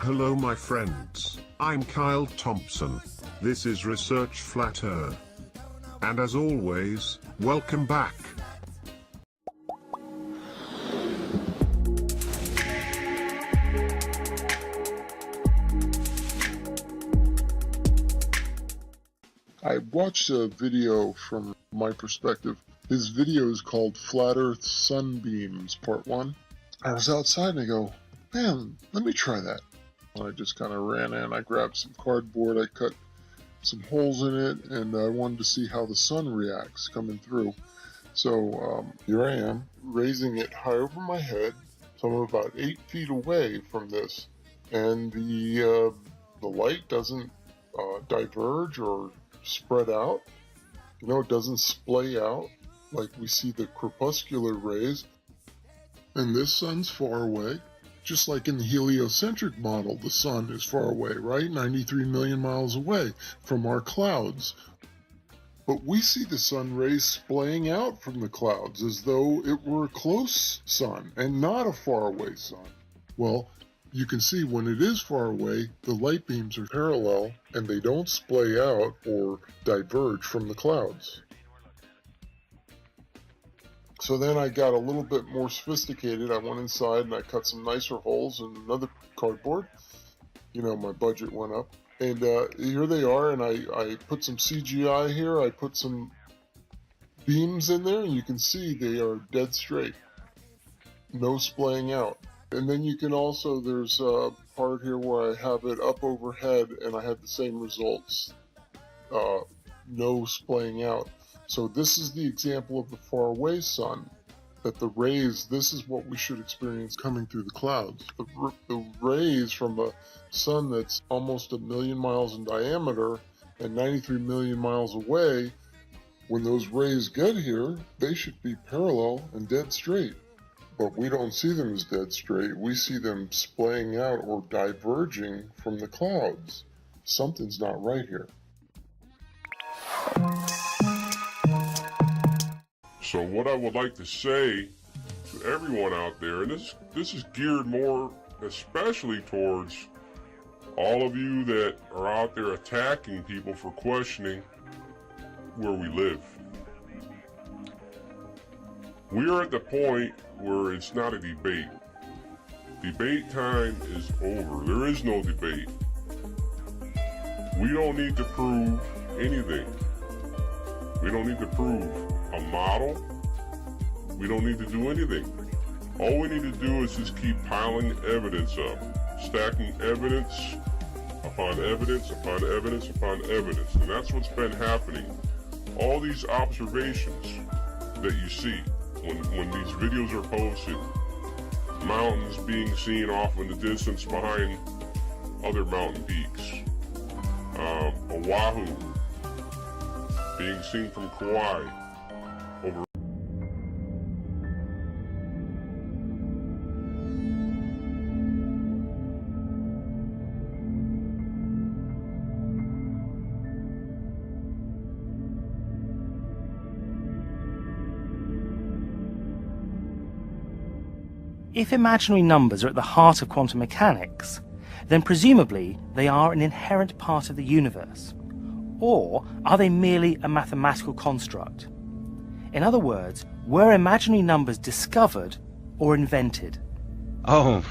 Hello my friends, I'm Kyle Thompson. This is Research Flat Earth. And as always, welcome back. I watched a video from my perspective. His video is called Flat Earth Sunbeams Part 1. I was outside and I go, man, let me try that. And I just kind of ran in, I grabbed some cardboard, I cut some holes in it, and I wanted to see how the sun reacts coming through. So here I am, raising it high over my head, so I'm about 8 feet away from this. And the light doesn't diverge or spread out. You know, it doesn't splay out like we see the crepuscular rays. And this sun's far away. Just like in the heliocentric model, the sun is far away, right? 93 million miles away from our clouds. But we see the sun rays splaying out from the clouds as though it were a close sun and not a faraway sun. Well, you can see when it is far away, the light beams are parallel and they don't splay out or diverge from the clouds. So then I got a little bit more sophisticated. I went inside and I cut some nicer holes in another cardboard. You know, my budget went up. And here they are, and I put some CGI here. I put some beams in there, and you can see they are dead straight. No splaying out. And then you can also, there's a part here where I have it up overhead, and I had the same results. No splaying out. So this is the example of the faraway sun, that the rays, this is what we should experience coming through the clouds. The rays from a sun that's almost 1 million miles in diameter and 93 million miles away, when those rays get here, they should be parallel and dead straight. But we don't see them as dead straight. We see them splaying out or diverging from the clouds. Something's not right here. So what I would like to say to everyone out there, and this is geared more especially towards all of you that are out there attacking people for questioning where we live. We are at the point where it's not a debate. Debate time is over. There is no debate. We don't need to prove anything. We don't need to prove a model. We don't need to do anything. All we need to do is just keep piling evidence up, stacking evidence upon evidence upon evidence upon evidence. And that's what's been happening. All these observations that you see when these videos are posted, mountains being seen off in the distance behind other mountain peaks, Oahu being seen from Kauai over. If imaginary numbers are at the heart of quantum mechanics, then presumably they are an inherent part of the universe. Or are they merely a mathematical construct? In other words, were imaginary numbers discovered or invented? Oh,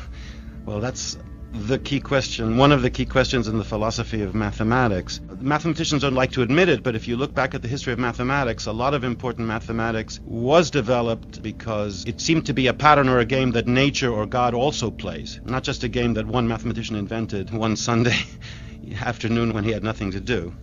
well, that's the key question, one of the key questions in the philosophy of mathematics. Mathematicians don't like to admit it, but if you look back at the history of mathematics, a lot of important mathematics was developed because it seemed to be a pattern or a game that nature or God also plays, not just a game that one mathematician invented one Sunday afternoon when he had nothing to do.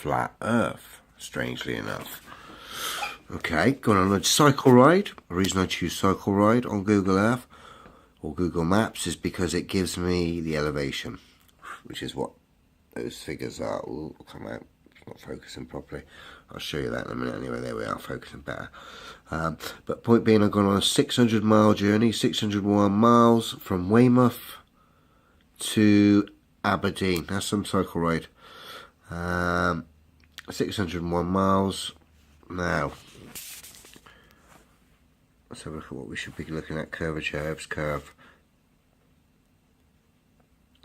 flat Earth, strangely enough. Okay, going on a cycle ride. The reason I choose cycle ride on Google Earth or Google Maps is because it gives me the elevation, which is what those figures are. Ooh, come out. It's not focusing properly. I'll show you that in a minute anyway. There we are, focusing better. But point being, I've gone on a 600-mile journey, 601 miles from Weymouth to Aberdeen. That's some cycle ride. 601 miles. Now, let's have a look at what we should be looking at. Curvature, Ebbs curve.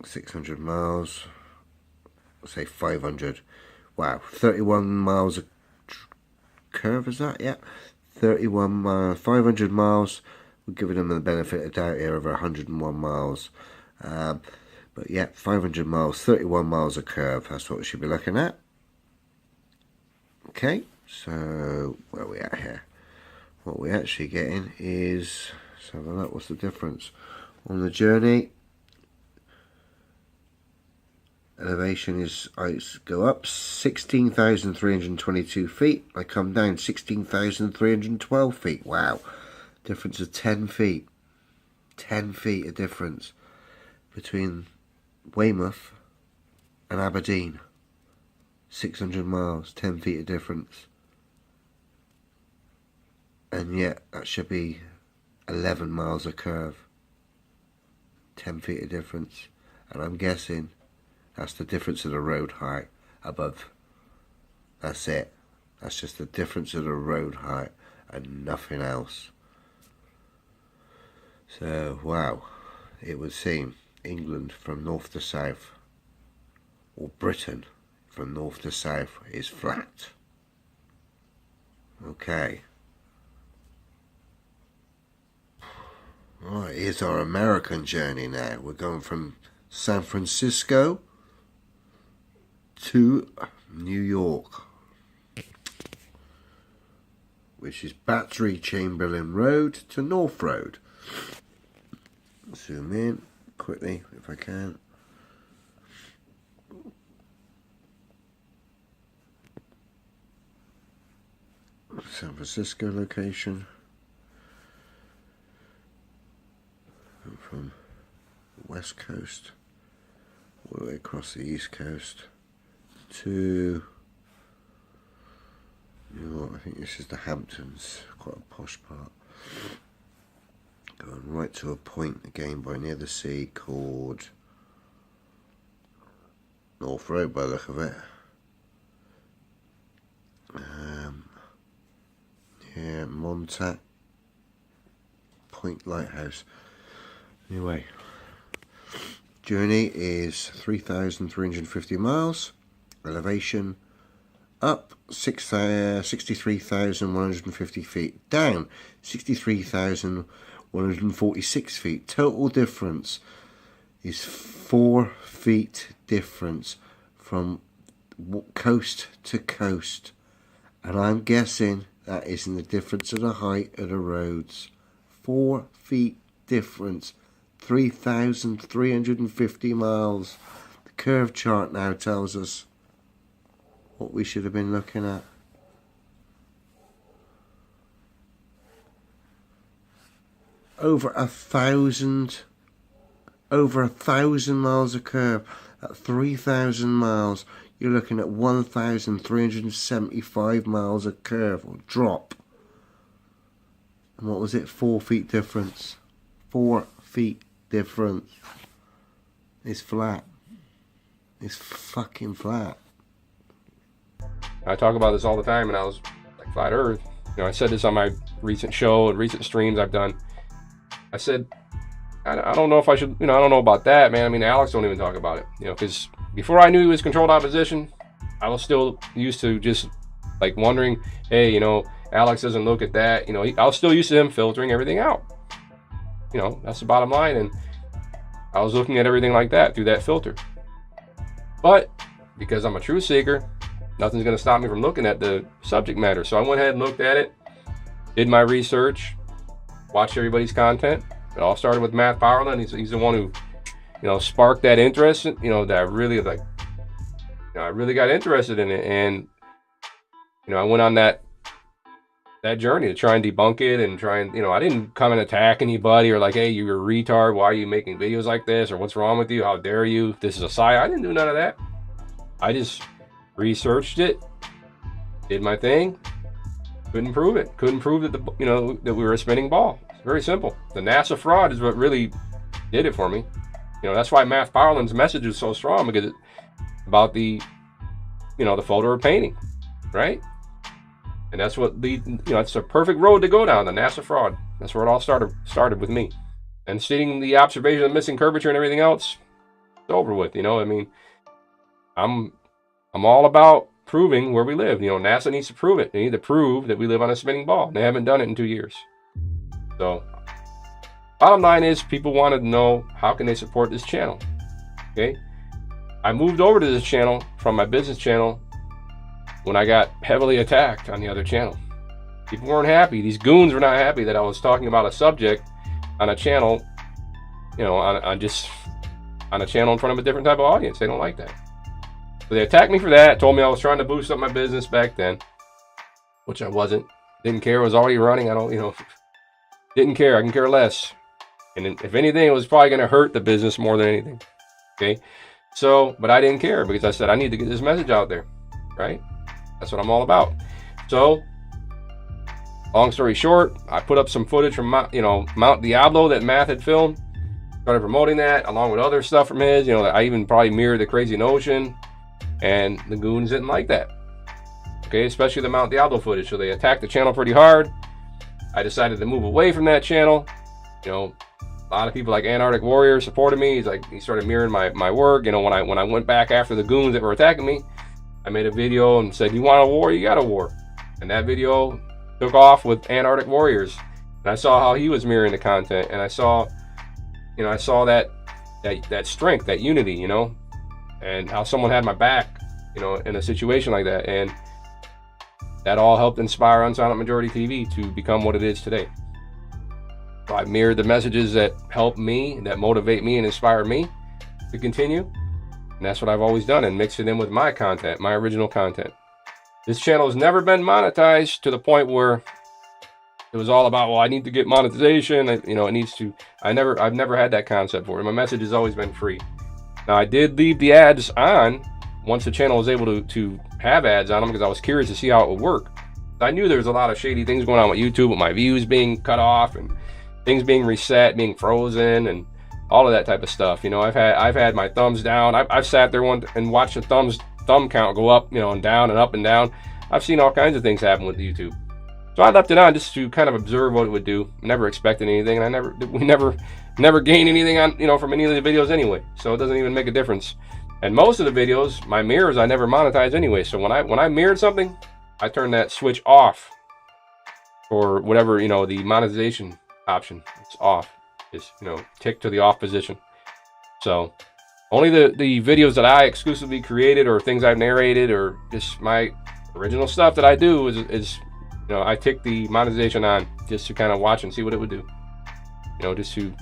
600 miles. Let's say 500. Wow, 31 miles of curve, is that? Yeah. 31 miles, 500 miles. We're giving them the benefit of doubt here, over 101 miles. But yeah, 500 miles, 31 miles of curve. That's what we should be looking at. Okay, so where are we at here? What we're actually getting is, let's have a look, what's the difference? On the journey, elevation is, I go up 16,322 feet. I come down 16,312 feet. Wow, difference of 10 feet. 10 feet of difference between Weymouth and Aberdeen. 600 miles, 10 feet of difference. And yet that should be 11 miles of curve. 10 feet of difference. And I'm guessing that's the difference of the road height above. That's it. That's just the difference of the road height and nothing else. So, wow. It would seem England from north to south, or Britain from north to south, is flat. Okay. Alright, here's our American journey now. We're going from San Francisco to New York, which is Battery Chamberlain Road to North Road. Zoom in quickly if I can. San Francisco location. From the west coast all the way across the east coast to New York. I think this is the Hamptons, quite a posh part. Going right to a point again by near the sea called North Road by the look of it. Yeah, Montauk Point Lighthouse. Anyway, journey is 3,350 miles. Elevation up 63,150 feet. Down 63,146 feet. Total difference is 4 feet difference from coast to coast. And I'm guessing that is in the difference of the height of the roads. 4 feet difference. 3,350 miles. The curve chart now tells us what we should have been looking at. Over 1,000 miles of curve. At 3,000 miles, you're looking at 1,375 miles of curve or drop. And what was it? 4 feet difference. 4 feet difference. It's flat. It's fucking flat. I talk about this all the time, and I was like, flat Earth. You know, I said this on my recent show and recent streams I've done. I said, I don't know if I should, I don't know about that, man. I mean, Alex don't even talk about it, because before I knew he was controlled opposition, I was still used to just like wondering, hey, Alex doesn't look at that. I was still used to him filtering everything out. That's the bottom line. And I was looking at everything like that through that filter. But because I'm a truth seeker, nothing's going to stop me from looking at the subject matter. So I went ahead and looked at it, did my research, watched everybody's content. It all started with Matt Powerland. He's the one who, sparked that interest, that I really like I really got interested in it, and I went on that journey to try and debunk it and try and, I didn't come and attack anybody or like, hey, you're a retard, why are you making videos like this, or what's wrong with you, how dare you, this is a sci. I didn't do none of that. I just researched it, did my thing, couldn't prove it, couldn't prove that that we were a spinning ball. It's very simple. The NASA fraud is what really did it for me. That's why Matt Farland's message is so strong, because it's about the the photo or painting, right? And that's what it's a perfect road to go down, the NASA fraud. That's where it all started with me. And stating the observation of missing curvature and everything else, it's over with, I mean, I'm all about proving where we live. NASA needs to prove it. They need to prove that we live on a spinning ball. They haven't done it in 2 years. So, bottom line is, people wanted to know, how can they support this channel? Okay? I moved over to this channel from my business channel when I got heavily attacked on the other channel. People weren't happy. These goons were not happy that I was talking about a subject on a channel, on a channel in front of a different type of audience. They don't like that. So they attacked me for that, told me I was trying to boost up my business back then, which I wasn't. Didn't care. I was already running. Didn't care. I can care less. And if anything, it was probably going to hurt the business more than anything. Okay? So, but I didn't care, because I said, I need to get this message out there, right? That's what I'm all about. So, long story short, I put up some footage from Mount Diablo that Matt had filmed. Started promoting that along with other stuff from his. I even probably mirrored the Crazy Notion, and the goons didn't like that. Okay, especially the Mount Diablo footage. So they attacked the channel pretty hard. I decided to move away from that channel. A lot of people like Antarctic Warrior supported me. He started mirroring my work. When I went back after the goons that were attacking me, I made a video and said, you want a war, you got a war. And that video took off with Antarctic Warriors. And I saw how he was mirroring the content, and I saw that strength, that unity, and how someone had my back, in a situation like that. And that all helped inspire Unsilent Majority TV to become what it is today. So I mirrored the messages that help me, that motivate me and inspire me to continue. And that's what I've always done, and mixed it in with my content, my original content. This channel has never been monetized to the point where it was all about, well, I need to get monetization. It needs to. I've never had that concept for it. My message has always been free. Now, I did leave the ads on once the channel was able to have ads on them, because I was curious to see how it would work. I knew there was a lot of shady things going on with YouTube, with my views being cut off and things being reset, being frozen, and all of that type of stuff. I've had my thumbs down. I've sat there and watched the thumb count go up, and down and up and down. I've seen all kinds of things happen with YouTube. So I left it on just to kind of observe what it would do. Never expected anything, and we never gain anything on from any of the videos anyway. So it doesn't even make a difference. And most of the videos, my mirrors, I never monetize anyway. So when I mirrored something, I turned that switch off, or whatever the monetization option. It's off. Is tick to the off position. So only the videos that I exclusively created, or things I've narrated, or just my original stuff that I do is I tick the monetization on, just to kind of watch and see what it would do. Just to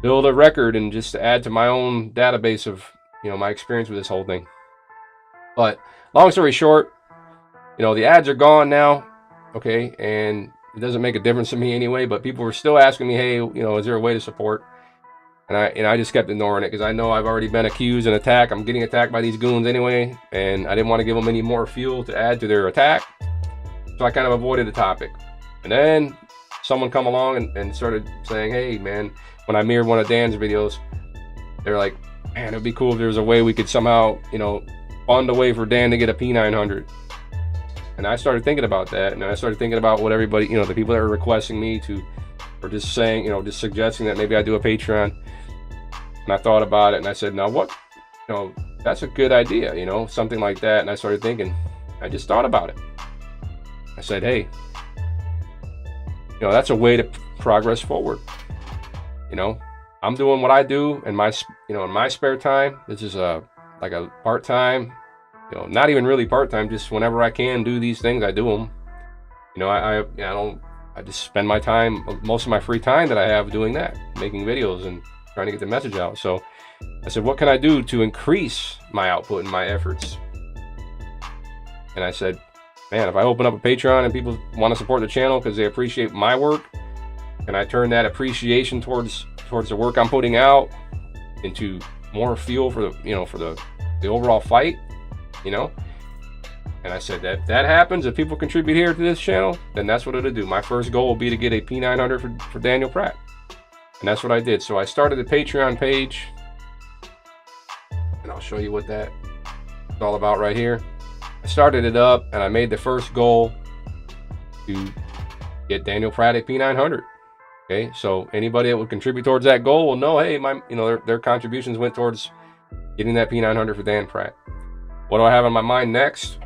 build a record and just to add to my own database of my experience with this whole thing. But long story short, the ads are gone now. Okay, and it doesn't make a difference to me anyway, but people were still asking me, hey, is there a way to support? And I just kept ignoring it, because I know I've already been accused and attacked. I'm getting attacked by these goons anyway, and I didn't want to give them any more fuel to add to their attack. So I kind of avoided the topic. And then someone come along and started saying, hey, man, when I mirrored one of Dan's videos, they're like, man, it'd be cool if there was a way we could somehow, fund a way for Dan to get a P900. And I started thinking about that, and I started thinking about what everybody, the people that were requesting me to, or just saying, just suggesting that maybe I do a Patreon. And I thought about it, and I said, now what, that's a good idea, something like that. And I started thinking, I just thought about it. I said, hey, that's a way to progress forward. I'm doing what I do in my, in my spare time. This is like a part-time, not even really part-time, just whenever I can do these things, I do them. I just spend my time, most of my free time that I have, doing that, making videos and trying to get the message out. So I said, what can I do to increase my output and my efforts? And I said, man, if I open up a Patreon and people want to support the channel because they appreciate my work, can I turn that appreciation towards the work I'm putting out into more fuel for the overall fight, you know? And I said that if that happens, if people contribute here to this channel, then that's what it'll do. My first goal will be to get a P900 for Daniel Pratt. And that's what I did. So I started the Patreon page, and I'll show you what that's all about right here. I started it up, and I made the first goal to get Daniel Pratt a P900. Okay, so anybody that would contribute towards that goal will know, hey, their contributions went towards getting that P900 for Dan Pratt. What do I have on my mind next?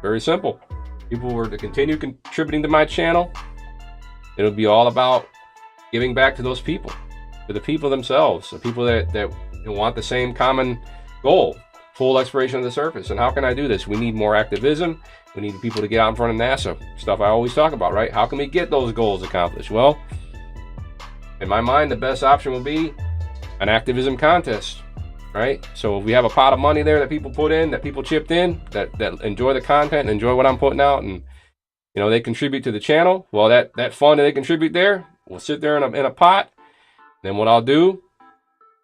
Very simple. People were to continue contributing to my channel. It'll be all about giving back to those people, to the people themselves, the people that want the same common goal, full exploration of the surface. And how can I do this? We need more activism. We need people to get out in front of NASA. Stuff I always talk about, right? How can we get those goals accomplished? Well, in my mind, the best option will be an activism contest, right? So if we have a pot of money there that people put in, that people chipped in, that enjoy the content and enjoy what I'm putting out, and they contribute to the channel, well, that fund that they contribute there will sit there in a pot. Then what I'll do,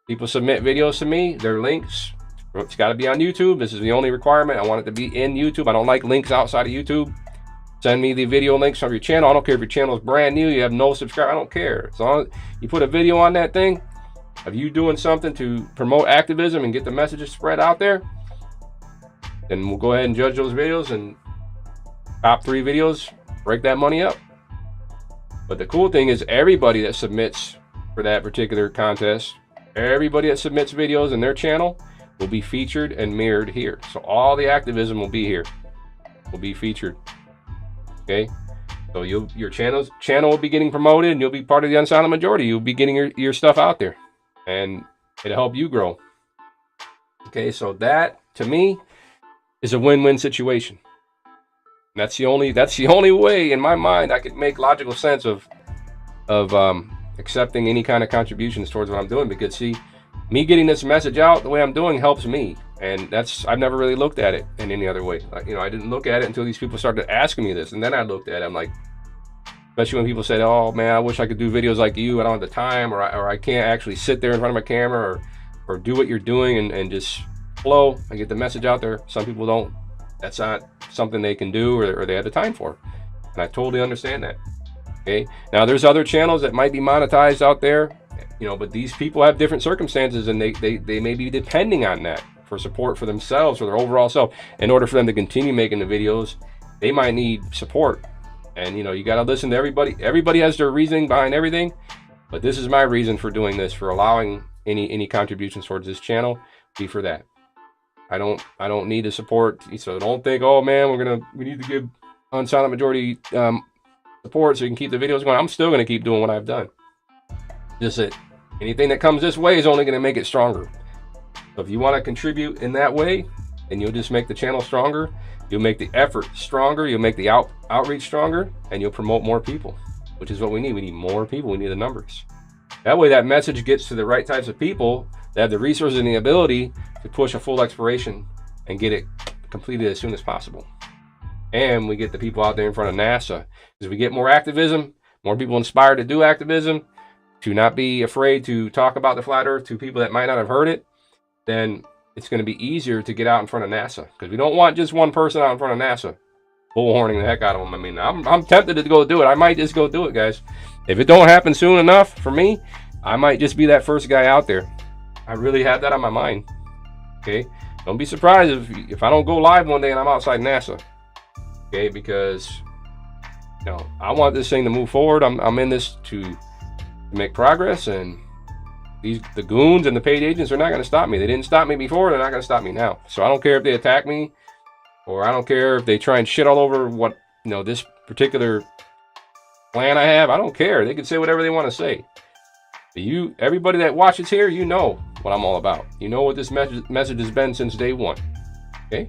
people submit videos to me, their links. It's got to be on YouTube. This is the only requirement. I want it to be in YouTube. I don't like links outside of YouTube. Send me the video links of your channel. I don't care if your channel is brand new, you have no subscribers. I don't care. As long as you put a video on that thing of you doing something to promote activism and get the messages spread out there, then we'll go ahead and judge those videos, and top 3 videos break that money up. But the cool thing is, everybody that submits for that particular contest, everybody that submits videos in their channel will be featured and mirrored here. So all the activism will be here, will be featured. Okay, so your channel will be getting promoted, and you'll be part of the unsilent majority. You'll be getting your stuff out there, and it'll help you grow. Okay, so that to me is a win-win situation. And that's the only way in my mind I could make logical sense of accepting any kind of contributions towards what I'm doing. Because see, me getting this message out the way I'm doing helps me, and I've never really looked at it in any other way. I didn't look at it until these people started asking me this, and then I looked at it. I'm like, especially when people said, "Oh man, I wish I could do videos like you. I don't have the time, or I can't actually sit there in front of my camera or do what you're doing and just flow and get the message out there." Some people don't. That's not something they can do or they have the time for, and I totally understand that. Okay, now there's other channels that might be monetized out there. But these people have different circumstances, and they may be depending on that for support for themselves or their overall self. In order for them to continue making the videos, they might need support. And you got to listen to everybody. Everybody has their reasoning behind everything, but this is my reason for doing this, for allowing any contributions towards this channel be for that. I don't need to support. So don't think, oh man, we need to give unsilent majority support so you can keep the videos going. I'm still going to keep doing what I've done. Just that anything that comes this way is only going to make it stronger. So if you want to contribute in that way, then you'll just make the channel stronger. You'll make the effort stronger. You'll make the outreach stronger, and you'll promote more people, which is what we need. We need more people. We need the numbers. That way that message gets to the right types of people that have the resources and the ability to push a full exploration and get it completed as soon as possible. And we get the people out there in front of NASA. As we get more activism, more people inspired to do activism, to not be afraid to talk about the flat earth to people that might not have heard it, then it's going to be easier to get out in front of NASA. Because we don't want just one person out in front of NASA bullhorning the heck out of them. I mean, I'm tempted to go do it. I might just go do it, guys. If it don't happen soon enough for me, I might just be that first guy out there. I really have that on my mind. Okay, don't be surprised if I don't go live one day and I'm outside NASA. Okay, because I want this thing to move forward. I'm in this to make progress, and the goons and the paid agents are not going to stop me. They didn't stop me before, they're not going to stop me now. So I don't care if they attack me, or I don't care if they try and shit all over what this particular plan I have. I don't care. They can say whatever they want to say. But everybody that watches here, you know what I'm all about. You know what this message has been since day one. Okay,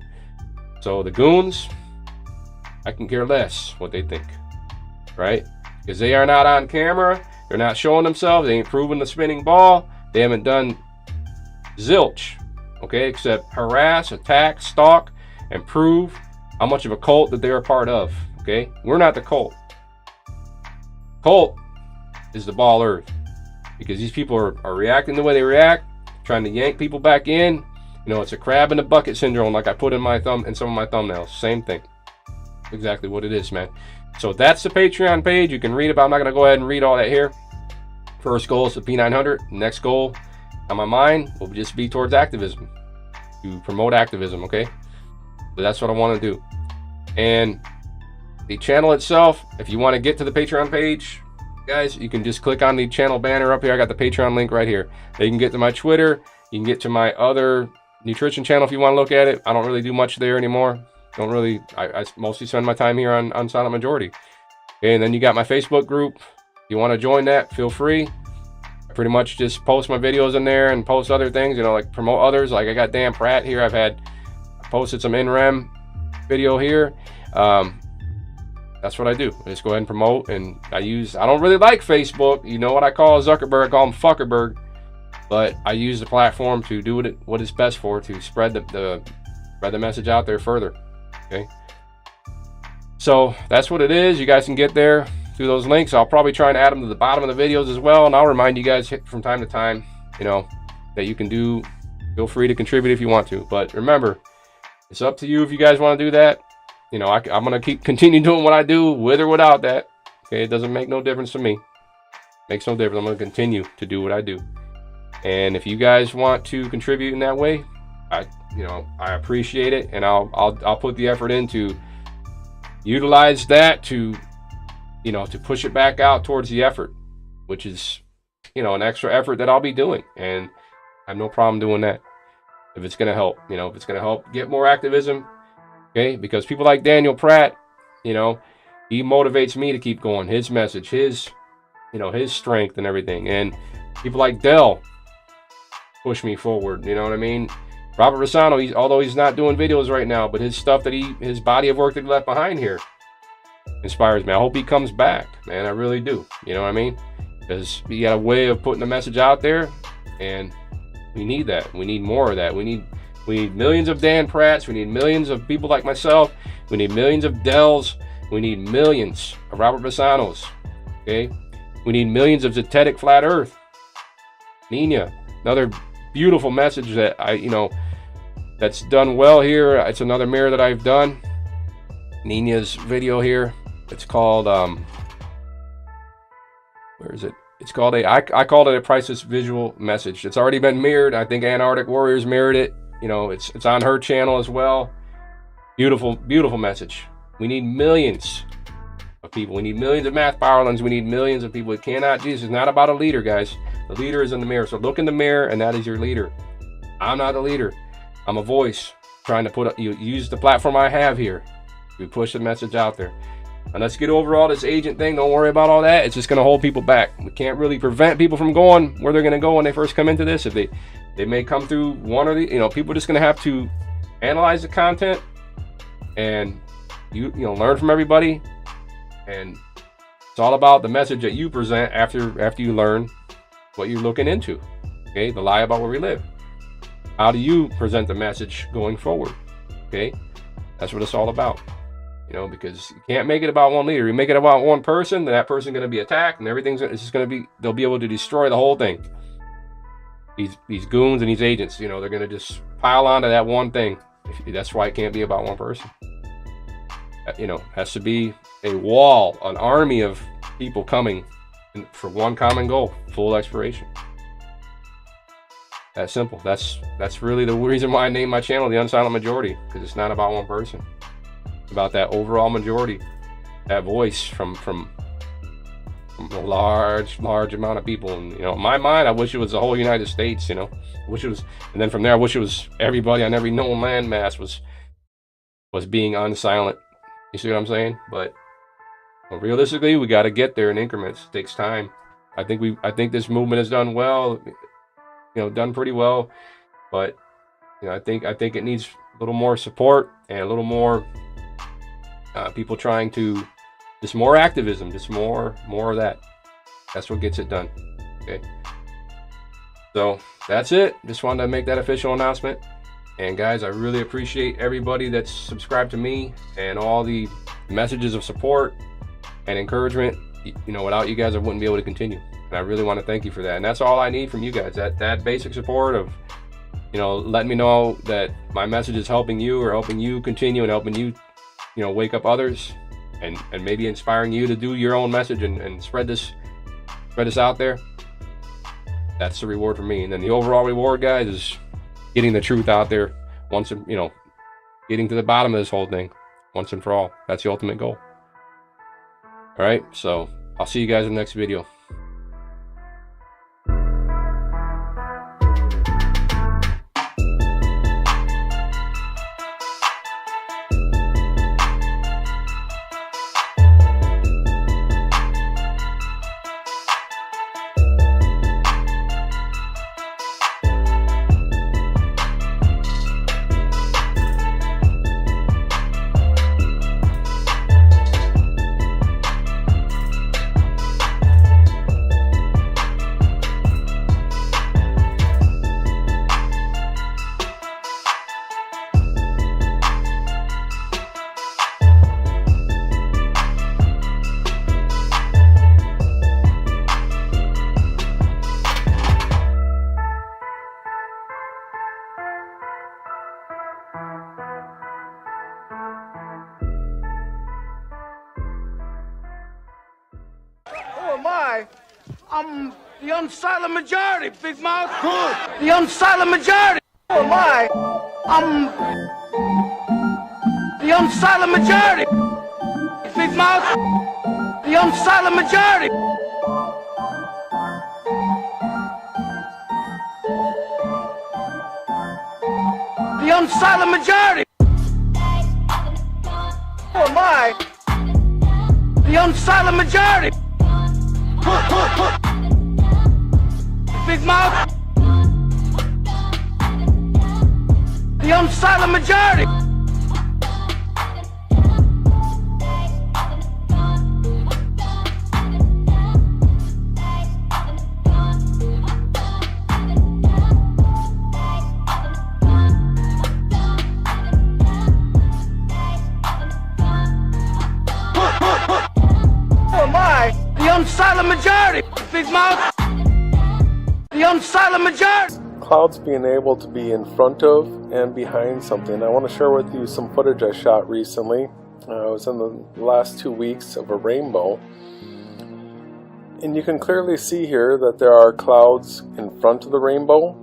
so the goons, I can care less what they think, right? Because they are not on camera. They're not showing themselves. They ain't proving the spinning ball. They haven't done Zilch. Okay, except harass, attack, stalk, and prove how much of a cult that they're a part of. Okay, we're not the cult. Cult is the ball earth, because these people are reacting the way they react, trying to yank people back in. You know, it's a crab in the bucket syndrome, like I put in my thumb in some of my thumbnails. Same thing. Exactly what it is, man. So that's the Patreon page. You can read about. I'm not going to go ahead and read all that here. First goal is the P900. Next goal on my mind will just be towards activism, to promote activism. Okay, so that's what I want to do. And the channel itself, if you want to get to the Patreon page, guys, you can just click on the channel banner up here. I got the Patreon link right here. Then you can get to my Twitter. You can get to my other nutrition channel if you want to look at it. I don't really do much there anymore. Don't really. I mostly spend my time here on Silent Majority. Okay, and then you got my Facebook group. If you want to join that, feel free. I pretty much just post my videos in there and post other things, you know, like promote others. Like I got Dan Pratt here. I posted some NREM video here. That's what I do. I just go ahead and promote, and I don't really like Facebook. You know what I call Zuckerberg? I call him Fuckerberg. But I use the platform to do what it's best for, to spread the message out there further. Okay. So that's what it is. You guys can get there through those links. I'll probably try and add them to the bottom of the videos as well. And I'll remind you guys from time to time, you know, that you can feel free to contribute if you want to. But remember, it's up to you if you guys want to do that. You know, I'm going to continue doing what I do with or without that. Okay. It doesn't make no difference to me. Makes no difference. I'm going to continue to do what I do. And if you guys want to contribute in that way, I appreciate it, and I'll put the effort in to utilize that to push it back out towards the effort, which is, you know, an extra effort that I'll be doing, and I have no problem doing that if it's going to help, you know, if it's going to help get more activism. Okay, because people like Daniel Pratt, you know, he motivates me to keep going. His message, his strength and everything, and people like Dell push me forward. You know what I mean? Robert Rossano, although he's not doing videos right now, but his stuff his body of work that he left behind here inspires me. I hope he comes back, man. I really do. You know what I mean? Because he got a way of putting the message out there, and we need that. We need more of that. We need millions of Dan Pratts. We need millions of people like myself. We need millions of Dells. We need millions of Robert Rossanos. Okay? We need millions of Zetetic Flat Earth. Nina, another beautiful message that that's done well here. It's another mirror that I've done. Nina's video here. It's called where is it? It's called I called it a priceless visual message. It's already been mirrored. I think Antarctic Warriors mirrored it. You know, it's on her channel as well. Beautiful, beautiful message. We need millions of people. We need millions of math powerlings. We need millions of people. This is not about a leader, guys. The leader is in the mirror. So look in the mirror, and that is your leader. I'm not a leader. I'm a voice trying to use the platform I have here to push the message out there. And let's get over all this agent thing. Don't worry about all that. It's just going to hold people back. We can't really prevent people from going where they're going to go when they first come into this. If they may come through one or the, people are just going to have to analyze the content and learn from everybody. And it's all about the message that you present after you learn what you're looking into. Okay, the lie about where we live. How do you present the message going forward? Okay, that's what it's all about. Because you can't make it about one leader. You make it about one person, then that person's going to be attacked, and it's just going to be, they'll be able to destroy the whole thing. These goons and these agents, they're going to just pile onto that one thing. That's why it can't be about one person. Has to be a wall, an army of people coming for one common goal: full exploration. That's simple. That's really the reason why I named my channel The Unsilent Majority, because it's not about one person. It's about that overall majority, that voice from a large amount of people. And in my mind, I wish it was the whole United States. I wish it was, and then from there, I wish it was everybody on every known landmass was being unsilent. You see what I'm saying? But realistically, we got to get there in increments. It takes time. I think this movement has done well. Done pretty well. But I think it needs a little more support and a little more people trying to, just more activism, just more of that. That's what gets it done. Okay. So that's it. Just wanted to make that official announcement. And guys, I really appreciate everybody that's subscribed to me and all the messages of support and encouragement. You know, without you guys, I wouldn't be able to continue. And I really want to thank you for that. And that's all I need from you guys. That basic support of, you know, letting me know that my message is helping you or helping you continue and helping you, you know, wake up others and maybe inspiring you to do your own message and spread this out there. That's the reward for me. And then the overall reward, guys, is getting the truth out there once, you know, getting to the bottom of this whole thing once and for all. That's the ultimate goal. All right, so I'll see you guys in the next video. I'm the unsilent majority, big mouth. Good. The unsilent majority. Who am I? I'm the unsilent majority, big mouth. The unsilent majority. The unsilent majority. Who am I? The unsilent majority. Big mouth. The unsilent majority. Who am I? The unsilent majority. Big mouth. The unsilent majority. Clouds being able to be in front of and behind something. I want to share with you some footage I shot recently. It was in the last 2 weeks of a rainbow. And you can clearly see here that there are clouds in front of the rainbow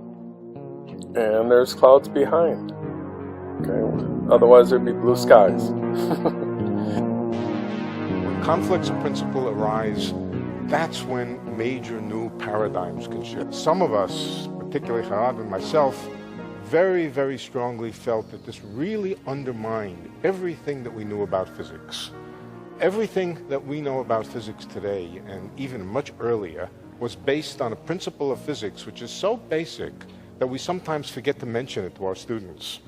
and there's clouds behind. Okay, otherwise there'd be blue skies. When conflicts of principle arise, that's when major new paradigms can shift. Some of us, particularly Harad and myself, very, very strongly felt that this really undermined everything that we knew about physics. Everything that we know about physics today, and even much earlier, was based on a principle of physics which is so basic that we sometimes forget to mention it to our students.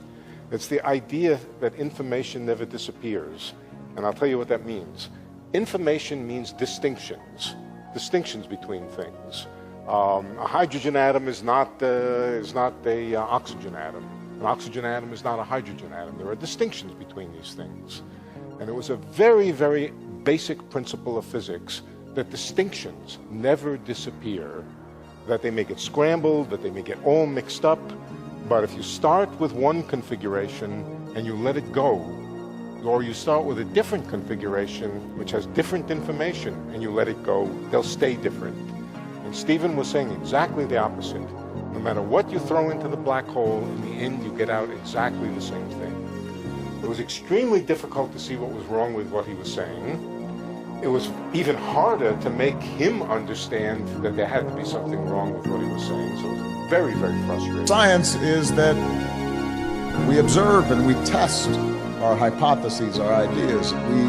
It's the idea that information never disappears. And I'll tell you what that means. Information means distinctions between things. A hydrogen atom is not a oxygen atom. An oxygen atom is not a hydrogen atom. There are distinctions between these things. And it was a very, very basic principle of physics that distinctions never disappear, that they may get scrambled, that they may get all mixed up. But if you start with one configuration and you let it go, or you start with a different configuration which has different information and you let it go, they'll stay different. And Stephen was saying exactly the opposite. No matter what you throw into the black hole, in the end you get out exactly the same thing. It was extremely difficult to see what was wrong with what he was saying. It was even harder to make him understand that there had to be something wrong with what he was saying. So it was very, very frustrating. Science is that we observe and we test our hypotheses, our ideas. We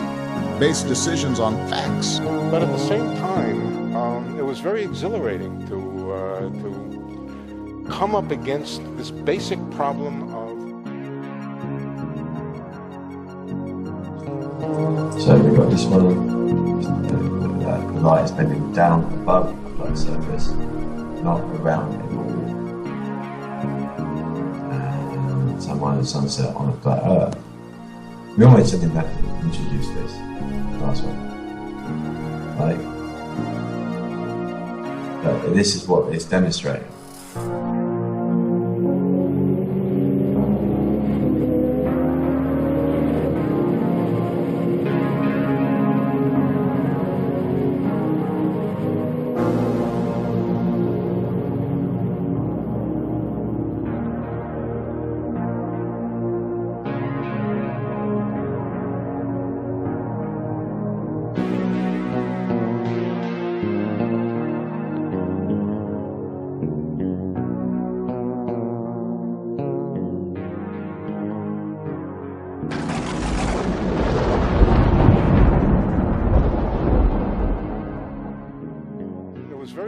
base decisions on facts. But at the same time, it was very exhilarating to come up against this basic problem of... So we've got this model, the light is maybe down above the Earth's surface, not around it all. And sunrise and sunset on a flat earth. We almost didn't have to introduce this last one. But this is what it's demonstrating.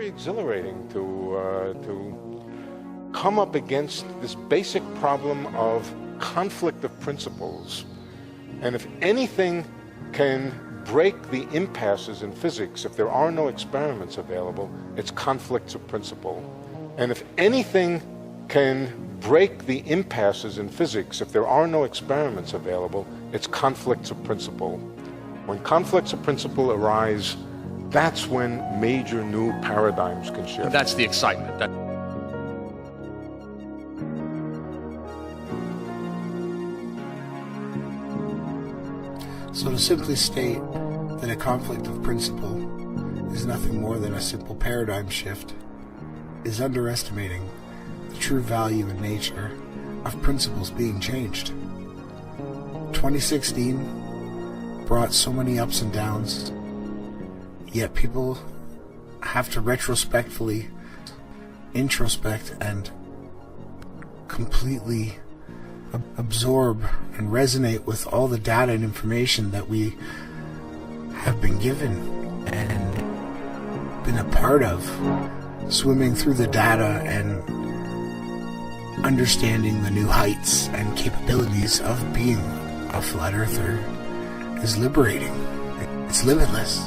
Exhilarating to come up against this basic problem of conflict of principles. And if anything can break the impasses in physics, if there are no experiments available, it's conflicts of principle. And if anything can break the impasses in physics, if there are no experiments available, it's conflicts of principle. When conflicts of principle arise, that's when major new paradigms can shift. That's the excitement. So to simply state that a conflict of principle is nothing more than a simple paradigm shift is underestimating the true value and nature of principles being changed. 2016 brought so many ups and downs, yet people have to retrospectively introspect and completely absorb and resonate with all the data and information that we have been given and been a part of, swimming through the data and understanding the new heights and capabilities of being a flat earther is liberating. It's limitless.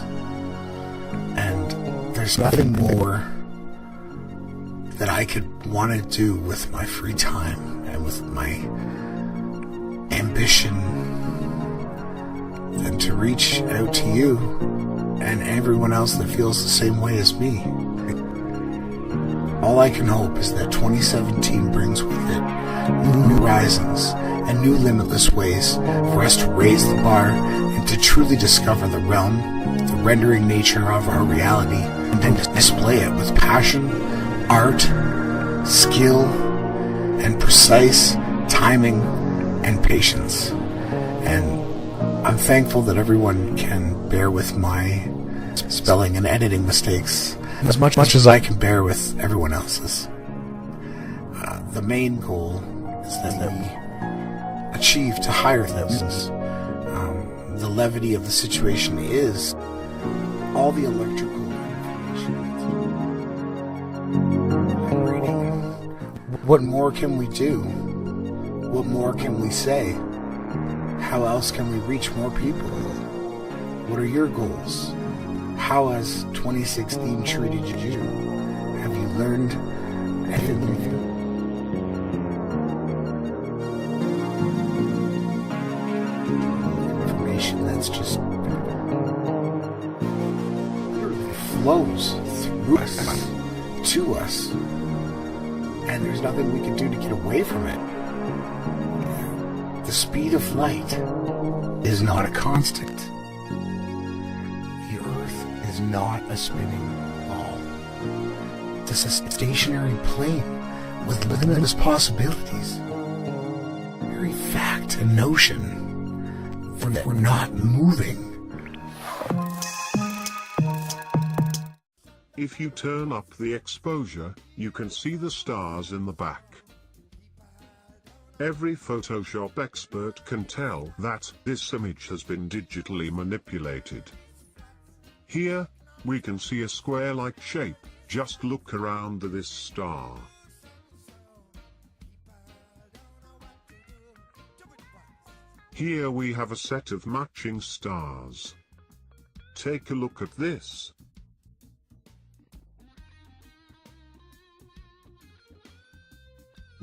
And there's nothing more that I could want to do with my free time and with my ambition than to reach out to you and everyone else that feels the same way as me. All I can hope is that 2017 brings with it new horizons and new limitless ways for us to raise the bar and to truly discover the realm, the rendering nature of our reality, and then to display it with passion, art, skill, and precise timing and patience. And I'm thankful that everyone can bear with my spelling and editing mistakes as much as I can bear with everyone else's. The main goal is that we achieve to higher things. The levity of the situation is all the electrical information I'm reading. What more can we do? What more can we say? How else can we reach more people? What are your goals? How has 2016 treated you? Have you learned anything? Information that's just literally flows through us, to us, and there's nothing we can do to get away from it. The speed of light is not a constant. The Earth is not a spinning ball. This is a stationary plane with limitless possibilities. Very fact and notion that we're not moving. If you turn up the exposure, you can see the stars in the back. Every Photoshop expert can tell that this image has been digitally manipulated. Here, we can see a square-like shape. Just look around this star. Here we have a set of matching stars. Take a look at this.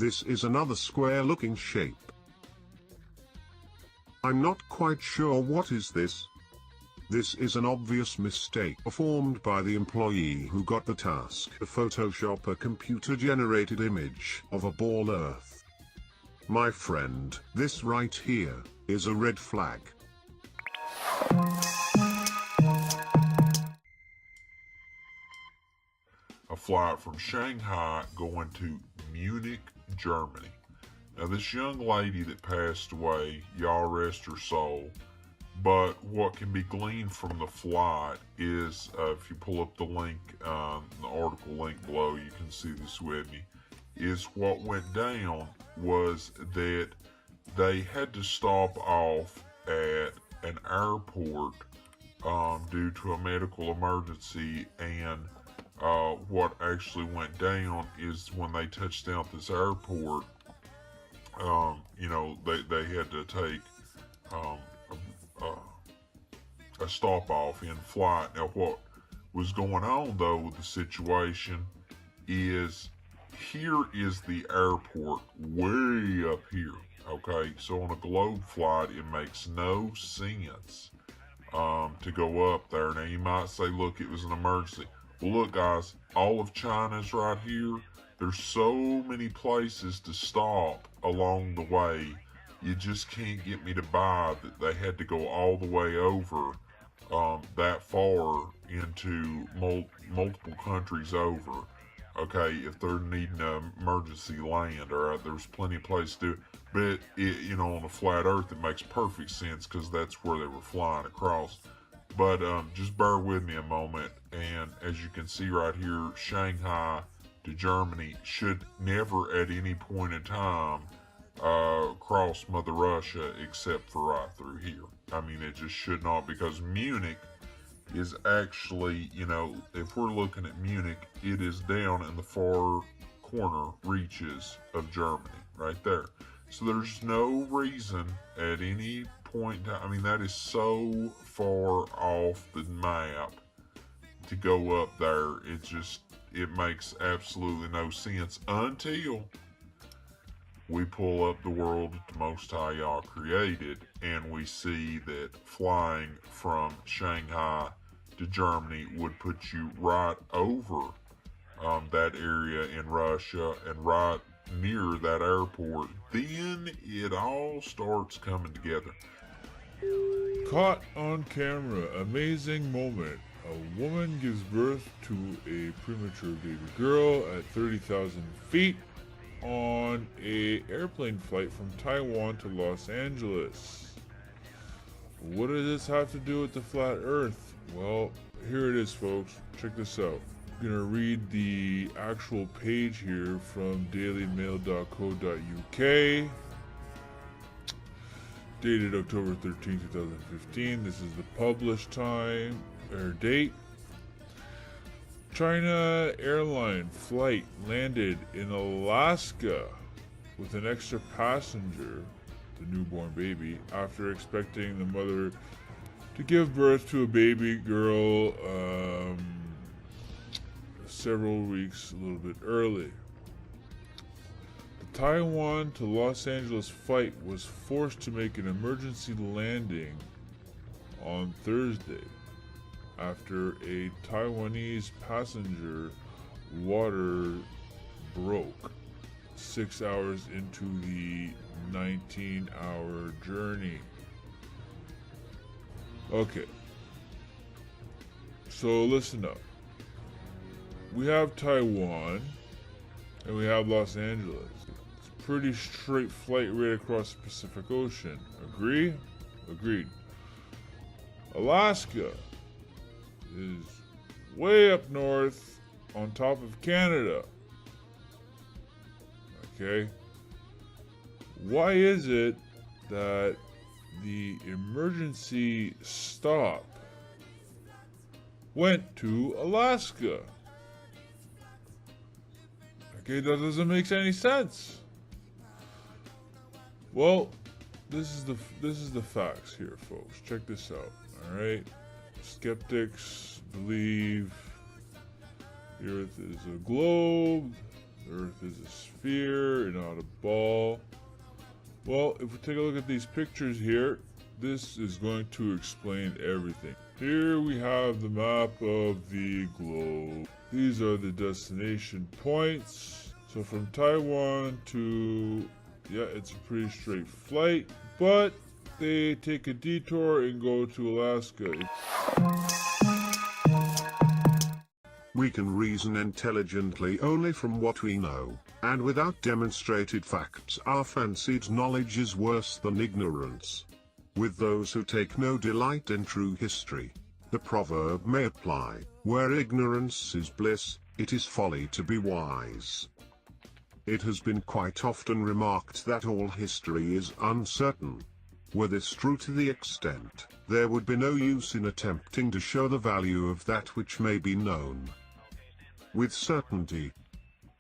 this is another square-looking shape. I'm not quite sure what is this. This is an obvious mistake performed by the employee who got the task to Photoshop a computer-generated image of a ball Earth. My friend, this right here is a red flag. A flight from Shanghai going to Munich, Germany. Now this young lady that passed away, y'all rest her soul, but what can be gleaned from the flight is, if you pull up the link, the article link below, you can see this with me, is what went down was that they had to stop off at an airport due to a medical emergency, and what actually went down is when they touched down at this airport, they had to take a stop off in flight. Now what was going on though with the situation is, here is the airport way up here, okay? So on a globe flight, it makes no sense to go up there. Now you might say, look, it was an emergency. Well, look guys, all of China's right here. There's so many places to stop along the way. You just can't get me to buy that they had to go all the way over that far into multiple countries over. Okay, if they're needing an emergency land, all right, there's plenty of places to do it. But on a flat Earth, it makes perfect sense because that's where they were flying across. But just bear with me a moment, and as you can see right here, Shanghai to Germany should never at any point in time cross Mother Russia except for right through here. I mean, it just should not, because Munich is actually, if we're looking at Munich, it is down in the far corner reaches of Germany, right there. So there's no reason at any point in time, I mean, that is so far off the map to go up there. It makes absolutely no sense until we pull up the world that the Most High Yah created, and we see that flying from Shanghai to Germany would put you right over that area in Russia and right near that airport. Then it all starts coming together. Caught on camera, amazing moment. A woman gives birth to a premature baby girl at 30,000 feet on a airplane flight from Taiwan to Los Angeles. What does this have to do with the flat Earth? Well, here it is, folks. Check this out. I'm gonna read the actual page here from dailymail.co.uk, dated October 13, 2015. This is the published time or date. China airline flight landed in Alaska with an extra passenger, the newborn baby, after expecting the mother to give birth to a baby girl several weeks a little bit early. The Taiwan to Los Angeles flight was forced to make an emergency landing on Thursday after a Taiwanese passenger water broke 6 hours into the 19-hour journey. Okay, so listen up. We have Taiwan and we have Los Angeles. It's a pretty straight flight right across the Pacific Ocean. Agree? Agreed. Alaska is way up north on top of Canada. Okay? Why is it that the emergency stop went to Alaska? Okay, that doesn't make any sense. Well, this is the facts here, folks. Check this out. All right, skeptics believe the Earth is a globe. The Earth is a sphere and not a ball. Well, if we take a look at these pictures here, this is going to explain everything. Here we have the map of the globe. These are the destination points. So from Taiwan to, yeah, it's a pretty straight flight, but they take a detour and go to Alaska. We can reason intelligently only from what we know, and without demonstrated facts our fancied knowledge is worse than ignorance. With those who take no delight in true history, the proverb may apply, where ignorance is bliss, it is folly to be wise. It has been quite often remarked that all history is uncertain. Were this true to the extent, there would be no use in attempting to show the value of that which may be known with certainty.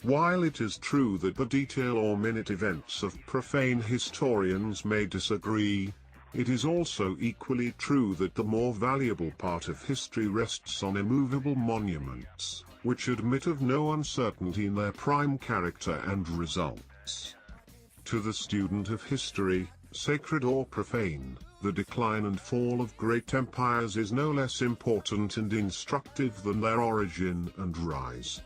While it is true that the detail or minute events of profane historians may disagree, it is also equally true that the more valuable part of history rests on immovable monuments, which admit of no uncertainty in their prime character and results. To the student of history, sacred or profane, the decline and fall of great empires is no less important and instructive than their origin and rise.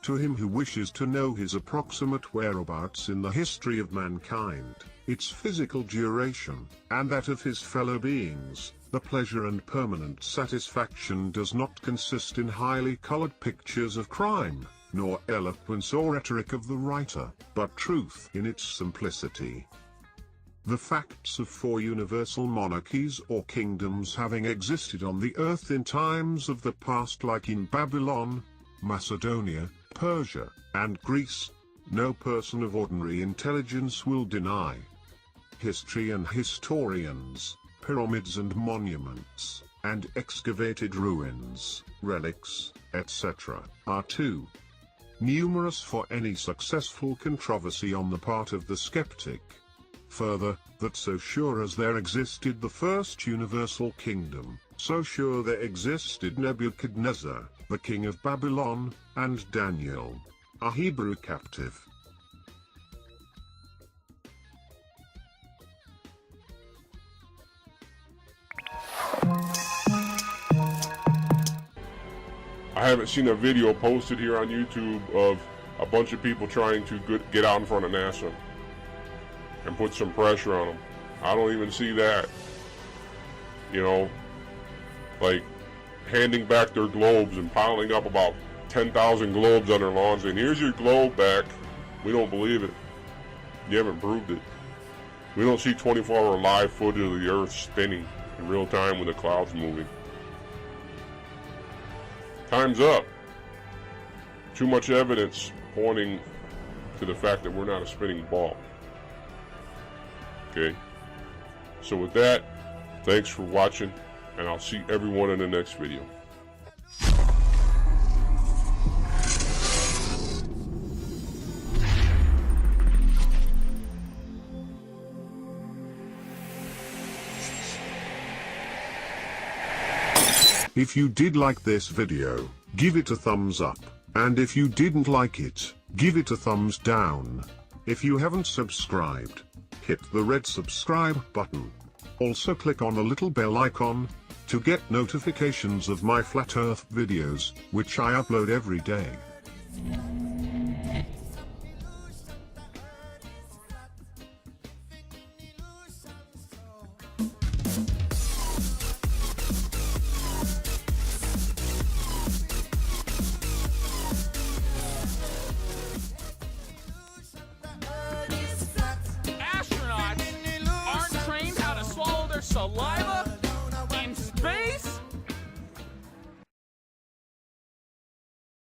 To him who wishes to know his approximate whereabouts in the history of mankind, its physical duration, and that of his fellow beings, the pleasure and permanent satisfaction does not consist in highly colored pictures of crime, nor eloquence or rhetoric of the writer, but truth in its simplicity. The facts of 4 universal monarchies or kingdoms having existed on the earth in times of the past, like in Babylon, Macedonia, Persia, and Greece, no person of ordinary intelligence will deny. History and historians, pyramids and monuments, and excavated ruins, relics, etc., are too numerous for any successful controversy on the part of the skeptic. Further, that so sure as there existed the first universal kingdom, so sure there existed Nebuchadnezzar, the king of Babylon, and Daniel, a Hebrew captive. I haven't seen a video posted here on YouTube of a bunch of people trying to get out in front of NASA and put some pressure on them. I don't even see that. You know, like handing back their globes and piling up about 10,000 globes on their lawns and here's your globe back. We don't believe it. You haven't proved it. We don't see 24-hour live footage of the Earth spinning in real time with the clouds moving. Time's up. Too much evidence pointing to the fact that we're not a spinning ball. Okay, so with that, thanks for watching, and I'll see everyone in the next video. If you did like this video, give it a thumbs up, and if you didn't like it, give it a thumbs down. If you haven't subscribed, hit the red subscribe button. Also click on the little bell icon to get notifications of my flat earth videos, which I upload every day.